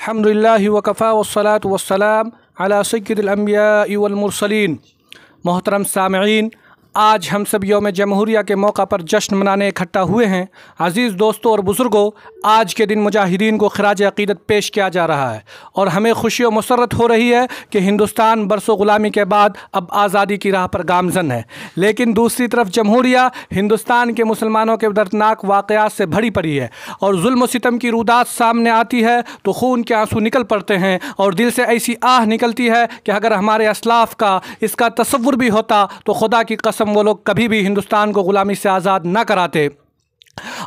अल्हम्दुलिल्लाहि व कफ़ा वस्सलातु वस्सलाम अला सय्यिदिल अंबियाइ वल मुरसलीन। मोहतरम सामईन, आज हम सब यौम जमहूरिया के मौका पर जश्न मनाने इकट्ठा हुए हैं। अज़ीज़ दोस्तों और बुज़ुर्गों, आज के दिन मुजाहिदीन को ख़राज अक़ीदत पेश किया जा रहा है और हमें खुशी और मसरत हो रही है कि हिंदुस्तान बरसों ग़ुलामी के बाद अब आज़ादी की राह पर गामज़न है। लेकिन दूसरी तरफ जमहूरिया हिंदुस्तान के मुसलमानों के दर्दनाक वाक़यात से भरी पड़ी है और जुल्म सितम की रुदात सामने आती है तो खून के आंसू निकल पड़ते हैं और दिल से ऐसी आह निकलती है कि अगर हमारे असलाफ़ का इसका तसव्वुर भी होता तो खुदा की कसम वो लोग कभी भी हिंदुस्तान को ग़ुलामी से आज़ाद ना कराते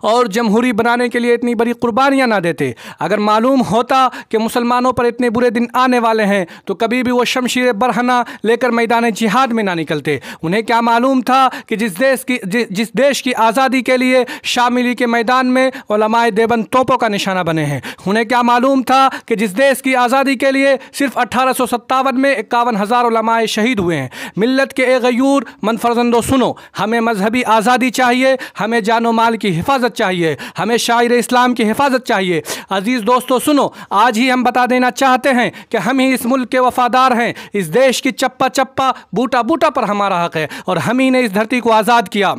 और जमहूरी बनाने के लिए इतनी बड़ी कुर्बानियाँ ना देते। अगर मालूम होता कि मुसलमानों पर इतने बुरे दिन आने वाले हैं तो कभी भी वो शमशीर बरहना लेकर मैदान जिहाद में ना निकलते। उन्हें क्या मालूम था कि जिस देश की आज़ादी के लिए शामिली के मैदान में उलमाए देवबंद तोपों का निशाना बने हैं। उन्हें क्या मालूम था कि जिस देश की आज़ादी के लिए सिर्फ 1857 में 51,000 उलमाए शहीद हुए हैं। मिल्लत के ए गयूर मन फर्जंदो सुनो, हमें मजहबी आज़ादी चाहिए, हमें जानो माल की हिफाजत चाहिए, हमें शायर इस्लाम की हिफाजत चाहिए। अजीज़ दोस्तों सुनो, आज ही हम बता देना चाहते हैं कि हम ही इस मुल्क के वफादार हैं। इस देश की चप्पा चप्पा बूटा बूटा पर हमारा हक है और हम ही ने इस धरती को आज़ाद किया।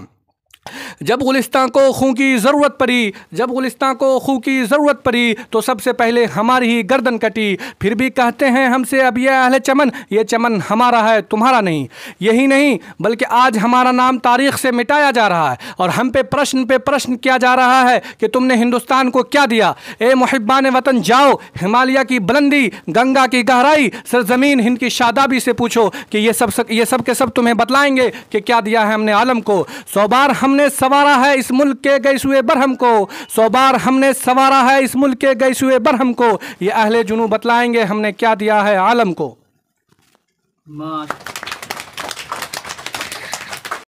जब गुलिस्तान को खून की ज़रूरत पड़ी तो सबसे पहले हमारी ही गर्दन कटी। फिर भी कहते हैं हमसे अब ये अहले चमन, ये चमन हमारा है तुम्हारा नहीं। यही नहीं बल्कि आज हमारा नाम तारीख़ से मिटाया जा रहा है और हम पे प्रश्न किया जा रहा है कि तुमने हिंदुस्तान को क्या दिया। ए मुहिब्बान वतन, जाओ हिमालय की बुलंदी, गंगा की गहराई, सरजमीन हिंद की शादाबी से पूछो कि ये सब के सब तुम्हें बतलाएंगे कि क्या दिया है हमने आलम को। 100 बार हमने सवारा है इस मुल्क के गैसुए बरहम को, 100 बार हमने सवारा है इस मुल्क के गैसुए बरहम को। ये अहले जुनू बतलाएंगे हमने क्या दिया है आलम को।